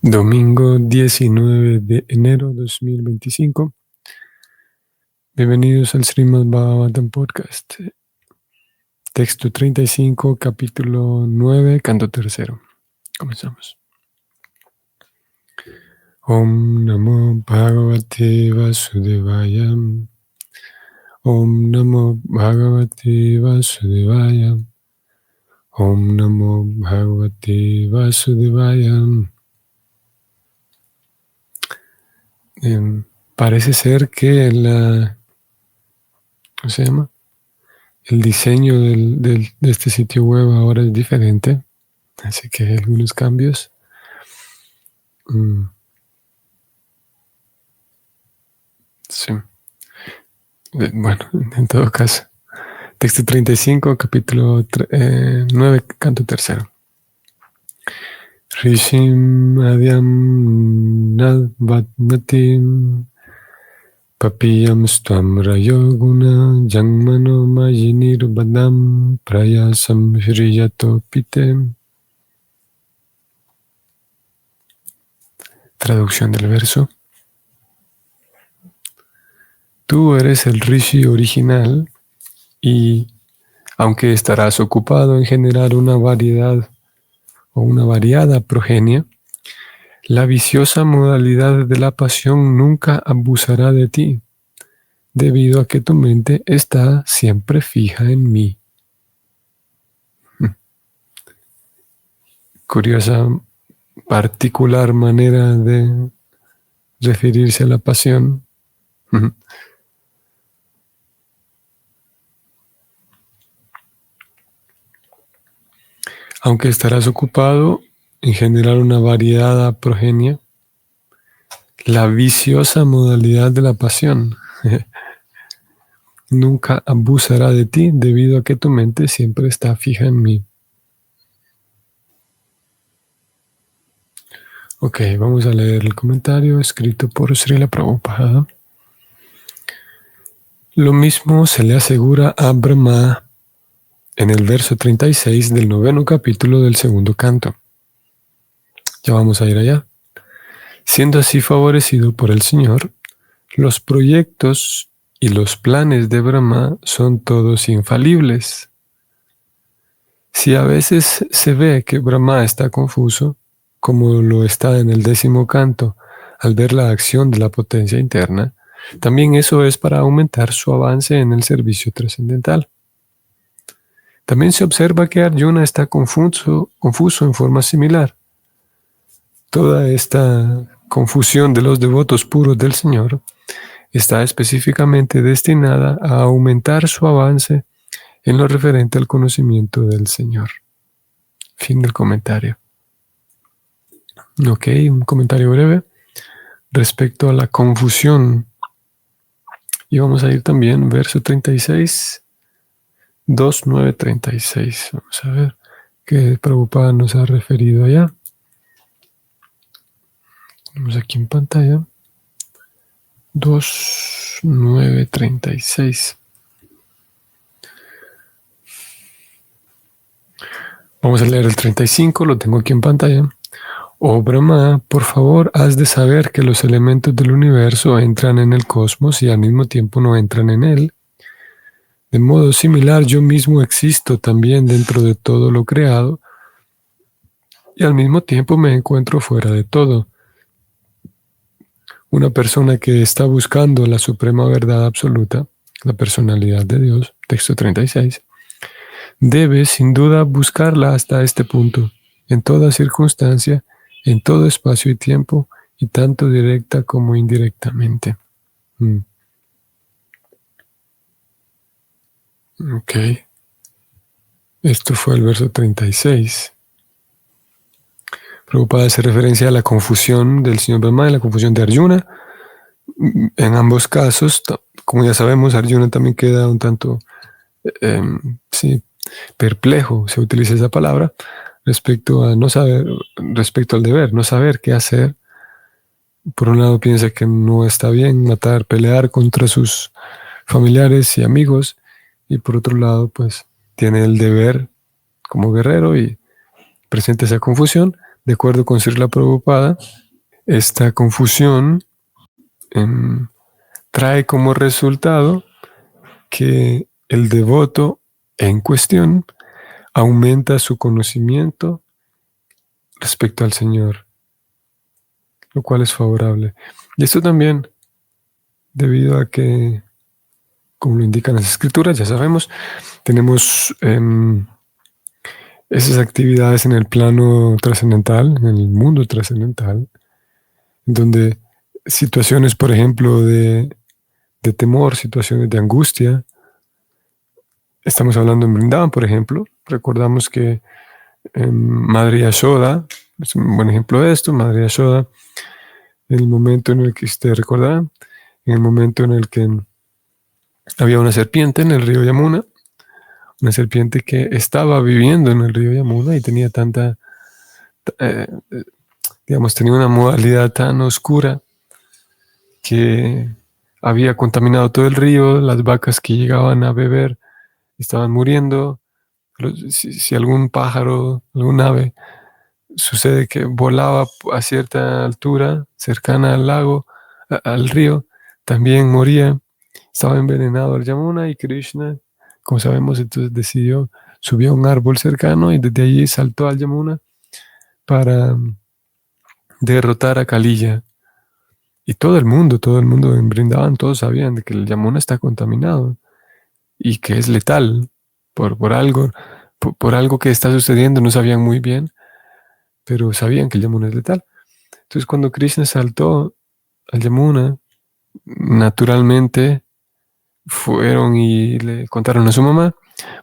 Domingo 19 de enero 2025. Bienvenidos al Srimad Bhagavatam Podcast. Texto 35, capítulo 9, canto tercero. Comenzamos. Om Namo Bhagavate Vasudevaya. Om Namo Bhagavate Vasudevaya. Om Namo Bhagavate Vasudevaya. Parece ser que ¿cómo se llama? El diseño de este sitio web ahora es diferente, así que hay algunos cambios. Sí. Bueno, en todo caso. Texto 35, capítulo 9, canto tercero. Rishim Adyam Nadvatmatim Papiyam Stam Rayoguna Jangmano Mayinir Badam Prayasam Hriyato Pitem. Traducción del verso. Tú eres el Rishi original y, aunque estarás ocupado en generar una variedad o una variada progenie, la viciosa modalidad de la pasión nunca abusará de ti, debido a que tu mente está siempre fija en mí. Curiosa, particular manera de referirse a la pasión. Aunque estarás ocupado en generar una variada progenie, la viciosa modalidad de la pasión nunca abusará de ti debido a que tu mente siempre está fija en mí. Ok, vamos a leer el comentario escrito por Srila Prabhupada. Lo mismo se le asegura a Brahma en el verso 36 del 9º capítulo del 2º canto. Ya vamos a ir allá. Siendo así favorecido por el Señor, los proyectos y los planes de Brahma son todos infalibles. Si a veces se ve que Brahma está confuso, como lo está en el 10º canto, al ver la acción de la potencia interna, también eso es para aumentar su avance en el servicio trascendental. También se observa que Arjuna está confuso en forma similar. Toda esta confusión de los devotos puros del Señor está específicamente destinada a aumentar su avance en lo referente al conocimiento del Señor. Fin del comentario. Ok, un comentario breve respecto a la confusión. Y vamos a ir también, verso 36, 2.9.36. Vamos a ver qué Prabhupada nos ha referido allá. Tenemos aquí en pantalla 2.9.36. Vamos a leer el 35, lo tengo aquí en pantalla. Oh Brahma, por favor, has de saber que los elementos del universo entran en el cosmos y al mismo tiempo no entran en él. De modo similar, yo mismo existo también dentro de todo lo creado y al mismo tiempo me encuentro fuera de todo. Una persona que está buscando la suprema verdad absoluta, la personalidad de Dios, texto 36, debe sin duda buscarla hasta este punto, en toda circunstancia, en todo espacio y tiempo, y tanto directa como indirectamente. Ok. Esto fue el verso 36. Prabhupada hace referencia a la confusión del señor Brahma y la confusión de Arjuna. En ambos casos, como ya sabemos, Arjuna también queda un tanto perplejo, se utiliza esa palabra, respecto a no saber, respecto al deber, no saber qué hacer. Por un lado piensa que no está bien matar, pelear contra sus familiares y amigos, y por otro lado, pues tiene el deber como guerrero y presenta esa confusión, De acuerdo con Srila Prabhupada, esta confusión trae como resultado que el devoto en cuestión aumenta su conocimiento respecto al Señor, lo cual es favorable. Y esto también debido a que, como lo indican las escrituras, ya sabemos, tenemos esas actividades en el plano trascendental, en el mundo trascendental, donde situaciones, por ejemplo, de temor, situaciones de angustia, estamos hablando en Vrindavan, por ejemplo, recordamos que Madre Yashoda, es un buen ejemplo de esto, Madre Yashoda, en el momento en el que ustedes recordarán, en el momento en el que había una serpiente en el río Yamuna, una serpiente que estaba viviendo en el río Yamuna y tenía tenía una modalidad tan oscura que había contaminado todo el río, las vacas que llegaban a beber estaban muriendo. Si algún pájaro, algún ave, sucede que volaba a cierta altura, cercana al lago, al río, también moría. Estaba envenenado el Yamuna y Krishna, como sabemos, entonces subió a un árbol cercano y desde allí saltó al Yamuna para derrotar a Kaliya. Y todo el mundo en Brindavan, todos sabían de que el Yamuna está contaminado y que es letal por algo que está sucediendo, no sabían muy bien, pero sabían que el Yamuna es letal. Entonces cuando Krishna saltó al Yamuna, naturalmente fueron y le contaron a su mamá.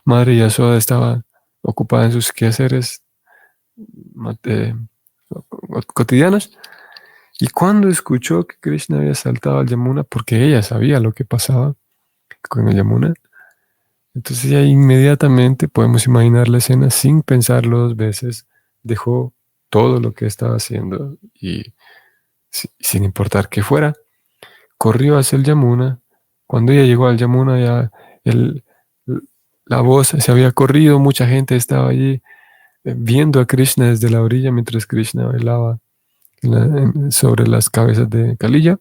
Madre Yashoda estaba ocupada en sus quehaceres cotidianos. Y cuando escuchó que Krishna había saltado al Yamuna, porque ella sabía lo que pasaba con el Yamuna, entonces ya inmediatamente podemos imaginar la escena sin pensarlo dos veces, dejó todo lo que estaba haciendo y sin importar qué fuera, corrió hacia el Yamuna. Cuando ella llegó al Yamuna, ya la voz se había corrido, mucha gente estaba allí viendo a Krishna desde la orilla mientras Krishna bailaba sobre las cabezas de Kaliya.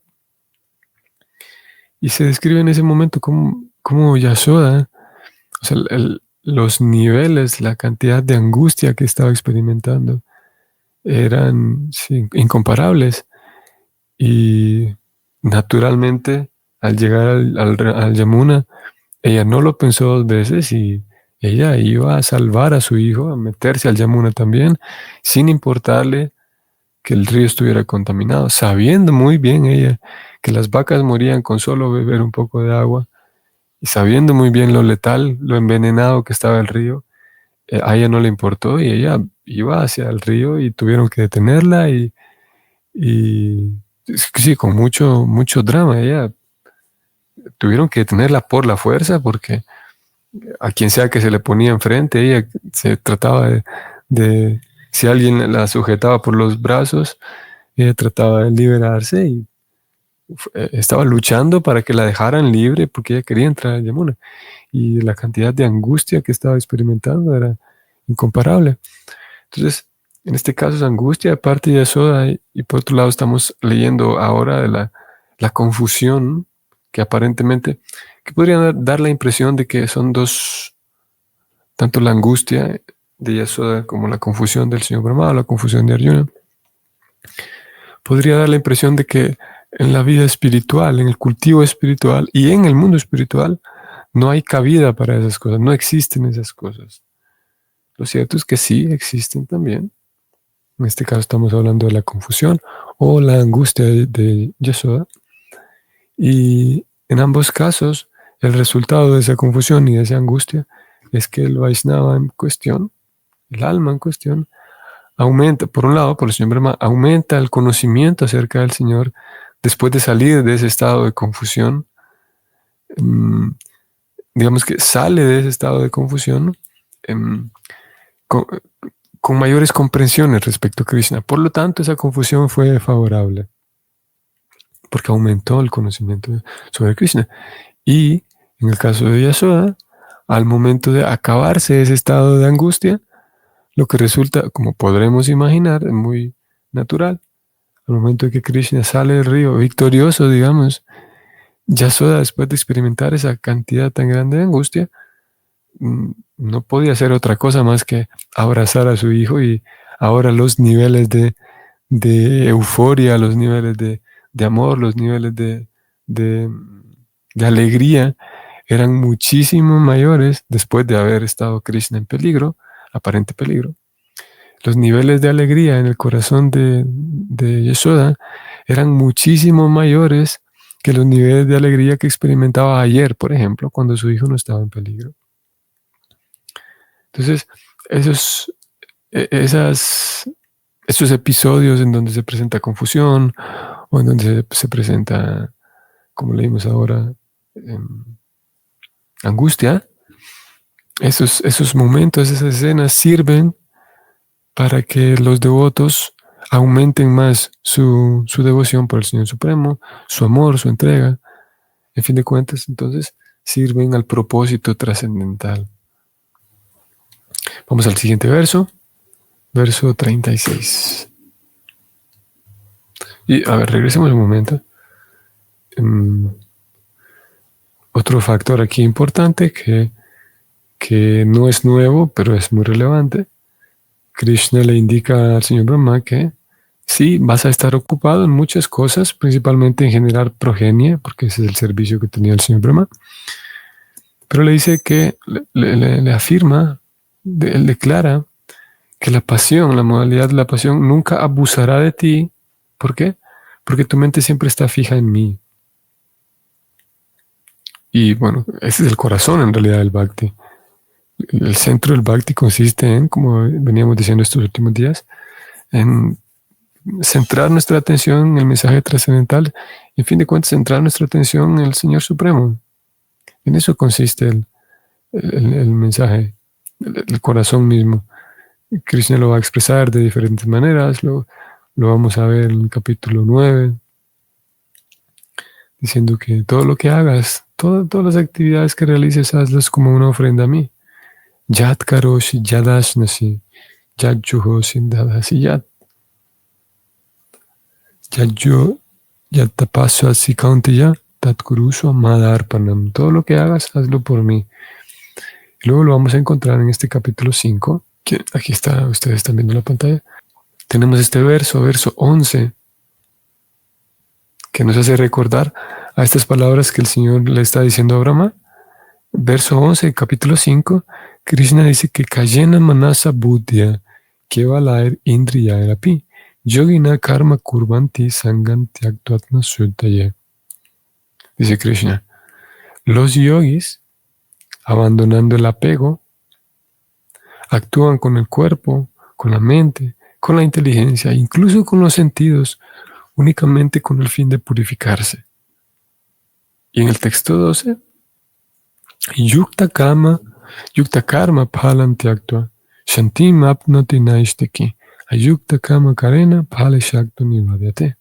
Y se describe en ese momento como Yashoda, o sea, los niveles, la cantidad de angustia que estaba experimentando eran incomparables. Y naturalmente, al llegar al Yamuna, ella no lo pensó dos veces y ella iba a salvar a su hijo, a meterse al Yamuna también, sin importarle que el río estuviera contaminado, sabiendo muy bien ella que las vacas morían con solo beber un poco de agua y sabiendo muy bien lo letal, lo envenenado que estaba el río. A ella no le importó y ella iba hacia el río y tuvieron que detenerla y sí, con mucho drama. Ella tuvieron que detenerla por la fuerza porque a quien sea que se le ponía enfrente, ella se trataba si alguien la sujetaba por los brazos, ella trataba de liberarse y estaba luchando para que la dejaran libre porque ella quería entrar a Yamuna. Y la cantidad de angustia que estaba experimentando era incomparable. Entonces, en este caso es angustia de parte de Yashoda y por otro lado estamos leyendo ahora de la confusión que aparentemente, que podría dar la impresión de que son dos, tanto la angustia de Yashoda como la confusión del señor Brahma, la confusión de Arjuna, podría dar la impresión de que en la vida espiritual, en el cultivo espiritual y en el mundo espiritual, no hay cabida para esas cosas, no existen esas cosas. Lo cierto es que sí existen también. En este caso estamos hablando de la confusión o la angustia de Yashoda. Y en ambos casos, el resultado de esa confusión y de esa angustia es que el Vaishnava en cuestión, el alma en cuestión, aumenta, por un lado, por el señor Brahma, aumenta el conocimiento acerca del Señor después de salir de ese estado de confusión. Digamos que sale de ese estado de confusión con mayores comprensiones respecto a Krishna. Por lo tanto, esa confusión fue favorable porque aumentó el conocimiento sobre Krishna. Y en el caso de Yashoda, al momento de acabarse ese estado de angustia, Lo que resulta, como podremos imaginar, muy natural. Al momento de que Krishna sale del río victorioso, digamos, Yasoda, después de experimentar esa cantidad tan grande de angustia, no podía hacer otra cosa más que abrazar a su hijo, y ahora los niveles de euforia, los niveles de amor, los niveles de, de alegría eran muchísimo mayores después de haber estado Krishna en peligro, aparente peligro. Los niveles de alegría en el corazón de Yashoda eran muchísimo mayores que los niveles de alegría que experimentaba ayer, por ejemplo, cuando su hijo no estaba en peligro. Entonces, esos episodios en donde se presenta confusión o en donde se presenta, como leímos ahora, angustia, esos momentos, esas escenas sirven para que los devotos aumenten más su devoción por el Señor Supremo, su amor, su entrega. En fin de cuentas, entonces, sirven al propósito trascendental. Vamos al siguiente verso, verso 36. Y, a ver, regresemos un momento. Otro factor aquí importante que no es nuevo, pero es muy relevante. Krishna le indica al señor Brahma que sí, vas a estar ocupado en muchas cosas, principalmente en generar progenie, porque ese es el servicio que tenía el señor Brahma. Pero le dice que, le afirma, él declara que la pasión, la modalidad de la pasión nunca abusará de ti. ¿Por qué? Porque tu mente siempre está fija en mí. Y bueno, ese es el corazón en realidad del Bhakti. El centro del Bhakti consiste en, como veníamos diciendo estos últimos días, en centrar nuestra atención en el mensaje trascendental y, en fin de cuentas, centrar nuestra atención en el Señor Supremo. En eso consiste el mensaje, el corazón mismo. Krishna lo va a expresar de diferentes maneras, lo vamos a ver en el capítulo 9, diciendo que todo lo que hagas, todas las actividades que realices, hazlas como una ofrenda a mí. Yat karoshi yadashnasi, yat juhosi dadasi yat. Yat tapasvasi kaunteya, tat kurusu amadarpanam. Todo lo que hagas, hazlo por mí. Y luego lo vamos a encontrar en este capítulo 5, que aquí está, ustedes están viendo la pantalla. Tenemos este verso 11, que nos hace recordar a estas palabras que el Señor le está diciendo a Brahma. Verso 11, capítulo 5, Krishna dice que Kayena manasa buddhya kevalair indriya api yogina karma kurvanti sanganti actuatma suddhaya. Dice Krishna, los yogis, abandonando el apego, actúan con el cuerpo, con la mente, con la inteligencia, incluso con los sentidos, únicamente con el fin de purificarse. Y en el texto 12, Yukta karma phalam tyakta shantim apnoti naishtaki ayukta kama karena phale shakto nivadhyate.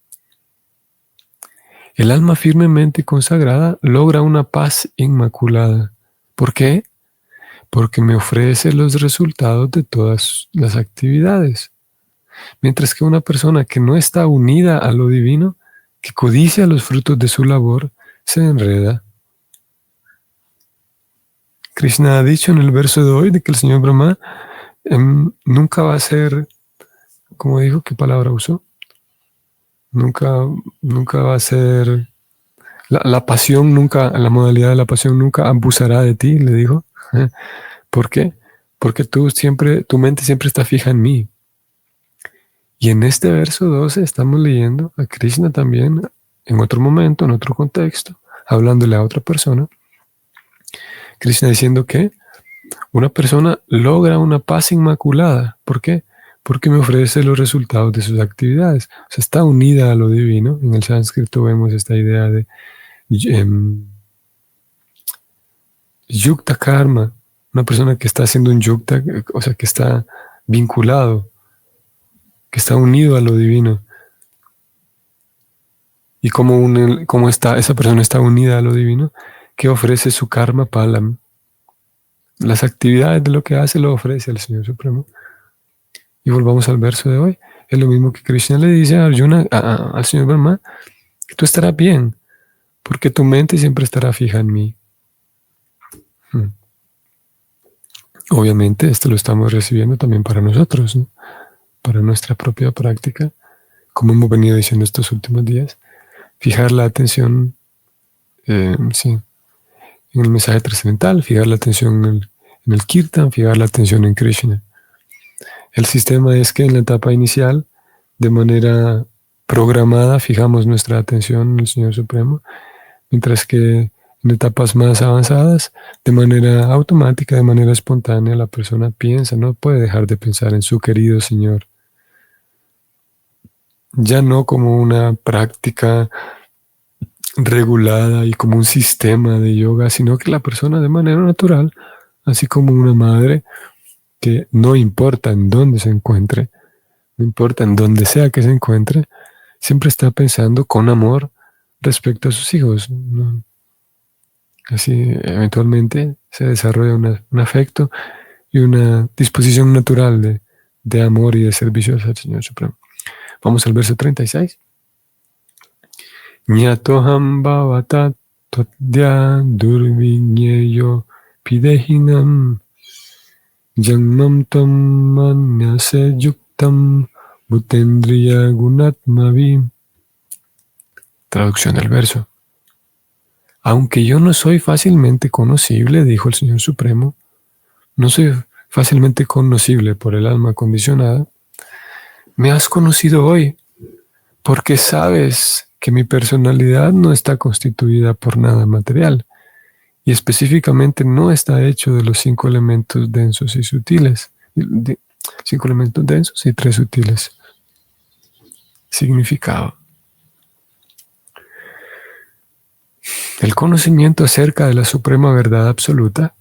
El alma firmemente consagrada logra una paz inmaculada. ¿Por qué? Porque me ofrece los resultados de todas las actividades. Mientras que una persona que no está unida a lo divino, que codicia los frutos de su labor, se enreda. Krishna ha dicho en el verso de hoy de que el señor Brahma nunca va a ser, ¿cómo dijo? ¿Qué palabra usó? Nunca va a ser, la pasión nunca, la modalidad de la pasión nunca abusará de ti, le dijo. ¿Por qué? Porque tu mente siempre está fija en mí. Y en este verso 12 estamos leyendo a Krishna también, en otro momento, en otro contexto, hablándole a otra persona. Krishna diciendo que una persona logra una paz inmaculada. ¿Por qué? Porque me ofrece los resultados de sus actividades. O sea, está unida a lo divino. En el sánscrito vemos esta idea de yukta karma. Una persona que está haciendo un yukta, o sea, que está vinculado, que está unido a lo divino. Y como esa persona está unida a lo divino, que ofrece su karma palam. Las actividades de lo que hace lo ofrece al Señor Supremo. Y volvamos al verso de hoy. Es lo mismo que Krishna le dice a Arjuna, al señor Brahma, que tú estarás bien, porque tu mente siempre estará fija en mí. Obviamente esto lo estamos recibiendo también para nosotros, ¿no? Para nuestra propia práctica, como hemos venido diciendo estos últimos días, fijar la atención sí, en el mensaje trascendental, fijar la atención en el kirtan, fijar la atención en Krishna. El sistema es que en la etapa inicial, de manera programada, fijamos nuestra atención en el Señor Supremo, mientras que en etapas más avanzadas, de manera automática, de manera espontánea, la persona piensa, no puede dejar de pensar en su querido Señor. Ya no como una práctica regulada y como un sistema de yoga, sino que la persona de manera natural, así como una madre, que no importa en dónde se encuentre, no importa en dónde sea que se encuentre, siempre está pensando con amor respecto a sus hijos, ¿no? Así eventualmente se desarrolla un afecto y una disposición natural de amor y de servicio al Señor Supremo. Vamos al verso 36. Ñatoham bhavata todya durviñeyo pidehinam Janmam tam manyase yuktam bhutendriya gunatmavi. Traducción del verso. Aunque yo no soy fácilmente conocible, dijo el Señor Supremo, no soy fácilmente conocible por el alma condicionada, me has conocido hoy porque sabes que mi personalidad no está constituida por nada material y específicamente no está hecho de los 5 elementos densos y sutiles. 5 elementos densos y 3 sutiles. Significado. El conocimiento acerca de la suprema verdad absoluta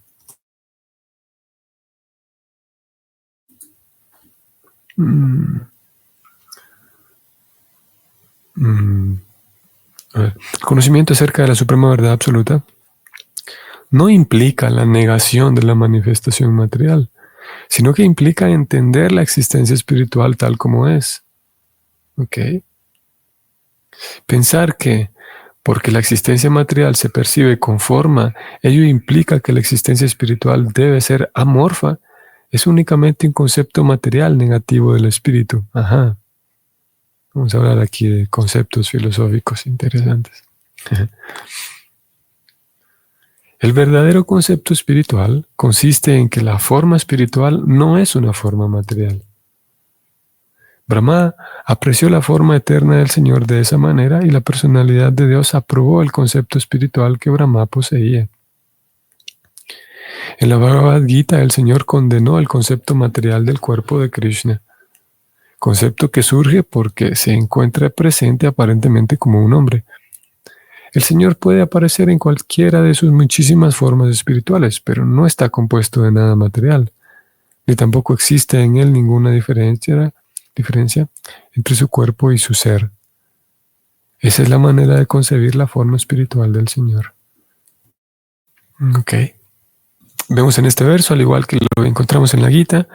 el conocimiento acerca de la suprema verdad absoluta no implica la negación de la manifestación material, sino que implica entender la existencia espiritual tal como es. ¿Ok? Pensar que porque la existencia material se percibe con forma, ello implica que la existencia espiritual debe ser amorfa, es únicamente un concepto material negativo del espíritu. Ajá. Vamos a hablar aquí de conceptos filosóficos interesantes. El verdadero concepto espiritual consiste en que la forma espiritual no es una forma material. Brahma apreció la forma eterna del Señor de esa manera y la personalidad de Dios aprobó el concepto espiritual que Brahma poseía. En la Bhagavad Gita, el Señor condenó el concepto material del cuerpo de Krishna, concepto que surge porque se encuentra presente aparentemente como un hombre. El Señor puede aparecer en cualquiera de sus muchísimas formas espirituales, pero no está compuesto de nada material, ni tampoco existe en él ninguna diferencia entre su cuerpo y su ser. Esa es la manera de concebir la forma espiritual del Señor. Ok. Vemos en este verso, al igual que lo encontramos en la Gita,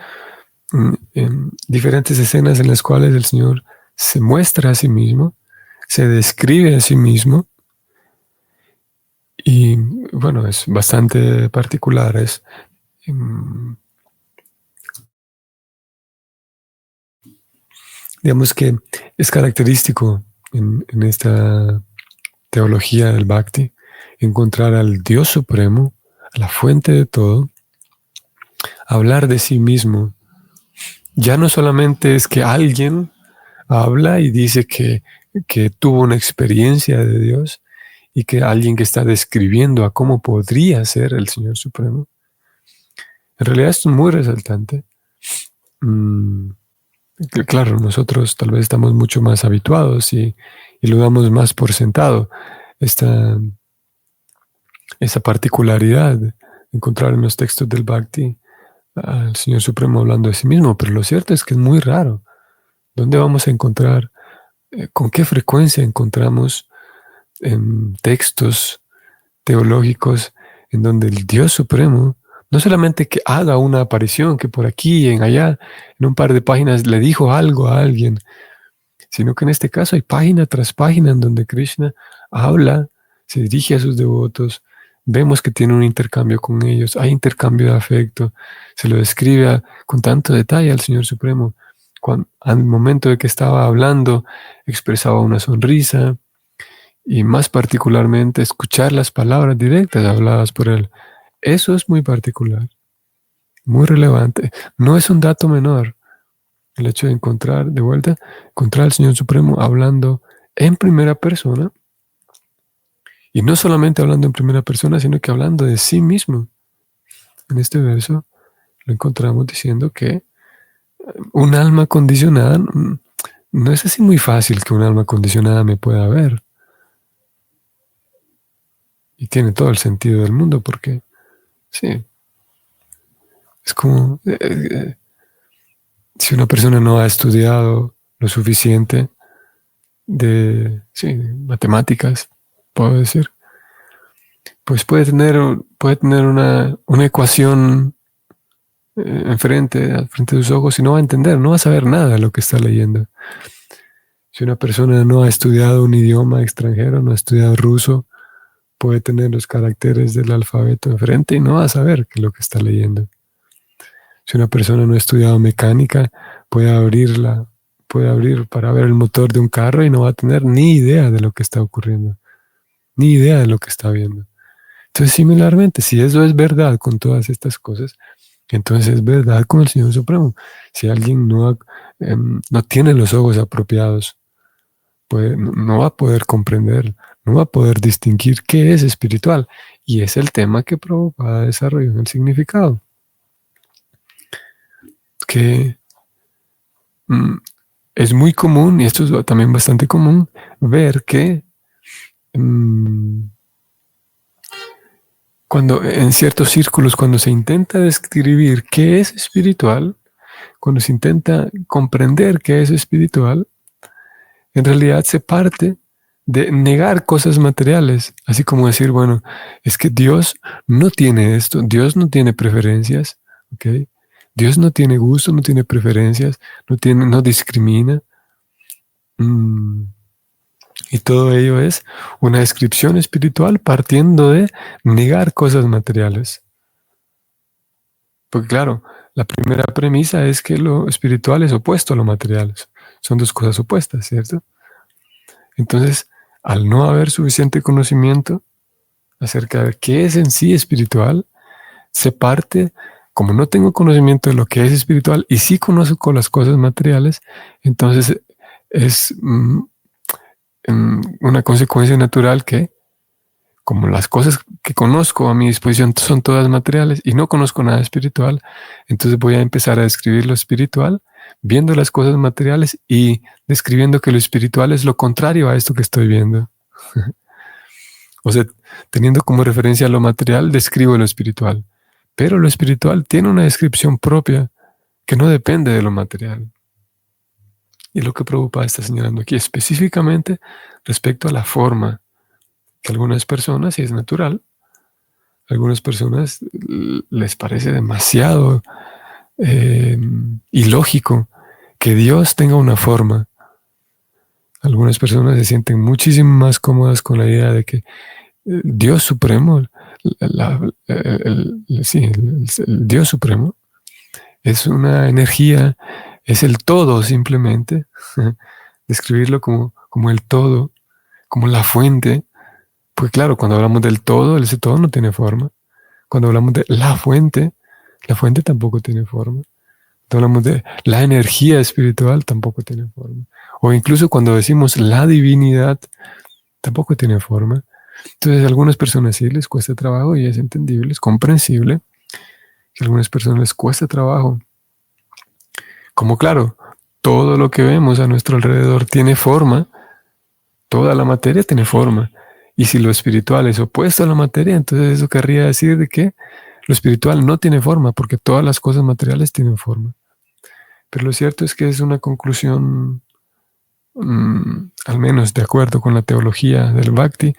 en diferentes escenas en las cuales el Señor se muestra a sí mismo, se describe a sí mismo, y bueno, es bastante particular, digamos que es característico en esta teología del Bhakti encontrar al Dios Supremo, a la fuente de todo, hablar de sí mismo. Ya no solamente es que alguien habla y dice que tuvo una experiencia de Dios y que alguien que está describiendo a cómo podría ser el Señor Supremo. En realidad esto es muy resaltante. Claro, nosotros tal vez estamos mucho más habituados y lo damos más por sentado. Esa particularidad de encontrar en los textos del Bhakti al Señor Supremo hablando de sí mismo, pero lo cierto es que es muy raro. ¿Dónde vamos a encontrar, con qué frecuencia encontramos textos teológicos en donde el Dios Supremo No solamente que haga una aparición, que por aquí, en allá, en un par de páginas le dijo algo a alguien, sino que en este caso hay página tras página en donde Krishna habla, se dirige a sus devotos, vemos que tiene un intercambio con ellos, hay intercambio de afecto, se lo describe con tanto detalle al Señor Supremo. Al momento de que estaba hablando, expresaba una sonrisa y más particularmente escuchar las palabras directas habladas por él. Eso es muy particular, muy relevante. No es un dato menor. El hecho de encontrar al Señor Supremo hablando en primera persona, y no solamente hablando en primera persona, sino que hablando de sí mismo. En este verso lo encontramos diciendo que un alma condicionada, no es así muy fácil que un alma condicionada me pueda ver. Y tiene todo el sentido del mundo porque, sí, es como si una persona no ha estudiado lo suficiente de matemáticas, puedo decir, pues puede tener una ecuación al frente de sus ojos y no va a entender, no va a saber nada de lo que está leyendo. Si una persona no ha estudiado un idioma extranjero, no ha estudiado ruso, puede tener los caracteres del alfabeto enfrente y no va a saber qué es lo que está leyendo. Si una persona no ha estudiado mecánica, puede abrir para ver el motor de un carro y no va a tener ni idea de lo que está ocurriendo, ni idea de lo que está viendo. Entonces, similarmente, si eso es verdad con todas estas cosas, entonces es verdad con el Señor Supremo. Si alguien no tiene los ojos apropiados, pues no va a poder comprender, no va a poder distinguir qué es espiritual. Y es el tema que Prabhupada desarrolló en el significado. Que es muy común, y esto es también bastante común, ver que cuando en ciertos círculos, cuando se intenta describir qué es espiritual, cuando se intenta comprender qué es espiritual, en realidad se parte de negar cosas materiales, así como decir, bueno, es que Dios no tiene esto, Dios no tiene preferencias, ¿ok? Dios no tiene gusto, no tiene preferencias, no discrimina. Y todo ello es una descripción espiritual partiendo de negar cosas materiales. Porque claro, la primera premisa es que lo espiritual es opuesto a lo material. Son dos cosas opuestas, ¿cierto? Entonces, al no haber suficiente conocimiento acerca de qué es en sí espiritual, se parte, como no tengo conocimiento de lo que es espiritual y sí conozco las cosas materiales, entonces es una consecuencia natural que, como las cosas que conozco a mi disposición son todas materiales y no conozco nada espiritual, entonces voy a empezar a describir lo espiritual viendo las cosas materiales y describiendo que lo espiritual es lo contrario a esto que estoy viendo. O sea, teniendo como referencia lo material, describo lo espiritual. Pero lo espiritual tiene una descripción propia que no depende de lo material. Y lo que Prabhupada está señalando aquí específicamente respecto a la forma, que algunas personas, y es natural, a algunas personas les parece demasiado ilógico que Dios tenga una forma. Algunas personas se sienten muchísimo más cómodas con la idea de que Dios Supremo, el Dios Supremo, es una energía, es el todo simplemente. Describirlo como el todo, como la fuente. Pues claro, cuando hablamos del todo, ese todo no tiene forma. Cuando hablamos de la fuente tampoco tiene forma. Cuando hablamos de la energía espiritual, tampoco tiene forma. O incluso cuando decimos la divinidad, tampoco tiene forma. Entonces a algunas personas sí les cuesta trabajo y es entendible, es comprensible que a algunas personas les cuesta trabajo. Como claro, todo lo que vemos a nuestro alrededor tiene forma, toda la materia tiene forma. Y si lo espiritual es opuesto a la materia, entonces eso querría decir de que lo espiritual no tiene forma, porque todas las cosas materiales tienen forma. Pero lo cierto es que es una conclusión, al menos de acuerdo con la teología del Bhakti,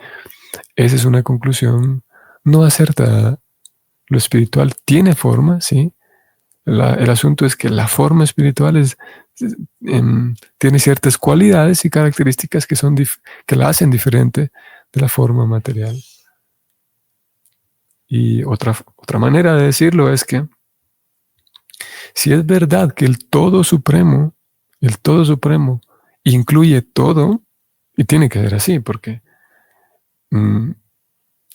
esa es una conclusión no acertada. lo espiritual tiene forma, ¿sí? El asunto es que la forma espiritual tiene ciertas cualidades y características que la hacen diferente de la forma material. Y otra manera de decirlo es que si es verdad que el Todo Supremo incluye todo, y tiene que ser así, porque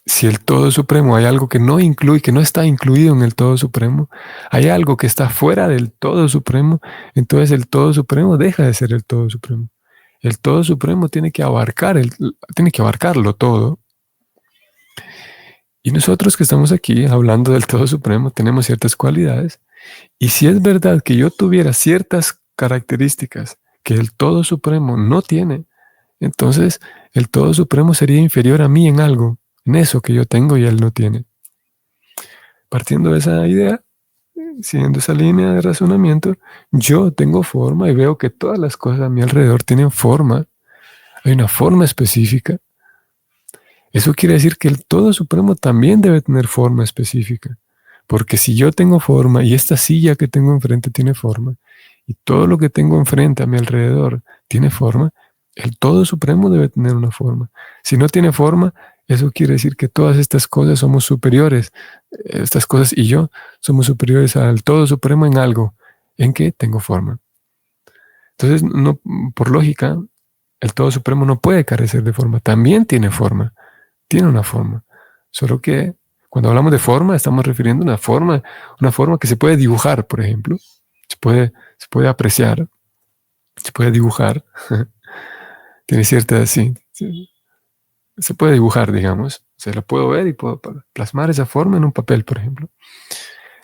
si el Todo Supremo hay algo que no incluye, que no está incluido en el Todo Supremo, hay algo que está fuera del Todo Supremo, entonces el Todo Supremo deja de ser el Todo Supremo. El Todo Supremo tiene que abarcarlo todo. Y nosotros que estamos aquí hablando del Todo Supremo tenemos ciertas cualidades. Y si es verdad que yo tuviera ciertas características que el Todo Supremo no tiene, entonces el Todo Supremo sería inferior a mí en algo, en eso que yo tengo y él no tiene. Partiendo de esa idea, siguiendo esa línea de razonamiento, yo tengo forma y veo que todas las cosas a mi alrededor tienen forma. Hay una forma específica. Eso quiere decir que el Todo Supremo también debe tener forma específica. Porque si yo tengo forma y esta silla que tengo enfrente tiene forma, y todo lo que tengo enfrente a mi alrededor tiene forma, el Todo Supremo debe tener una forma. Si no tiene forma, eso quiere decir que todas estas cosas somos superiores. Estas cosas y yo somos superiores al Todo Supremo en algo, en que tengo forma. Entonces, no, por lógica, el Todo Supremo no puede carecer de forma. También tiene forma. Tiene una forma. Solo que cuando hablamos de forma, estamos refiriendo a una forma que se puede dibujar, por ejemplo. Se puede apreciar, se puede dibujar. Tiene cierta, sí, se puede dibujar, digamos. Se la puedo ver y puedo plasmar esa forma en un papel, por ejemplo.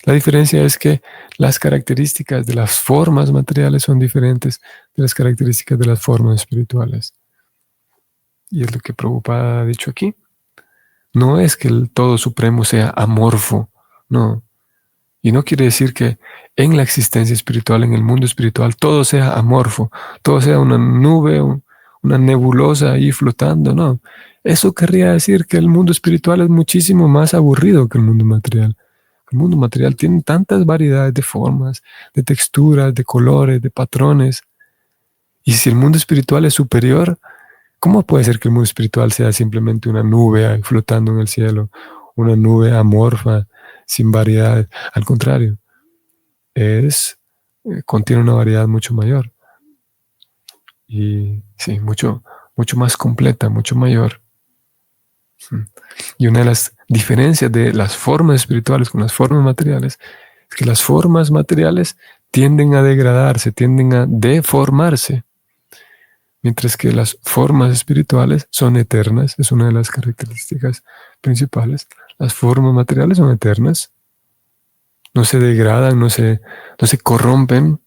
La diferencia es que las características de las formas materiales son diferentes de las características de las formas espirituales. Y es lo que Prabhupada ha dicho aquí. No es que el Todo Supremo sea amorfo, no. Y no quiere decir que en la existencia espiritual, en el mundo espiritual, todo sea amorfo, todo sea una nube, una nebulosa ahí flotando, no. Eso querría decir que el mundo espiritual es muchísimo más aburrido que el mundo material. El mundo material tiene tantas variedades de formas, de texturas, de colores, de patrones. Y si el mundo espiritual es superior, ¿cómo puede ser que el mundo espiritual sea simplemente una nube ahí flotando en el cielo? Una nube amorfa, sin variedad. Al contrario, contiene una variedad mucho mayor. Y sí, mucho más completa, mucho mayor. Y una de las diferencias de las formas espirituales con las formas materiales es que las formas materiales tienden a degradarse, tienden a deformarse, mientras que las formas espirituales son eternas. Es una de las características principales. Las formas materiales son eternas, no se degradan, no se corrompen.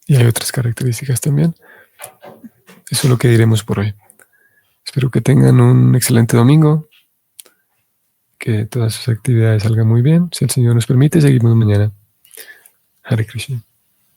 Y hay otras características también. Eso es lo que diremos por hoy. Espero que tengan un excelente domingo, que todas sus actividades salgan muy bien. Si el Señor nos permite, seguimos mañana. Hare Krishna.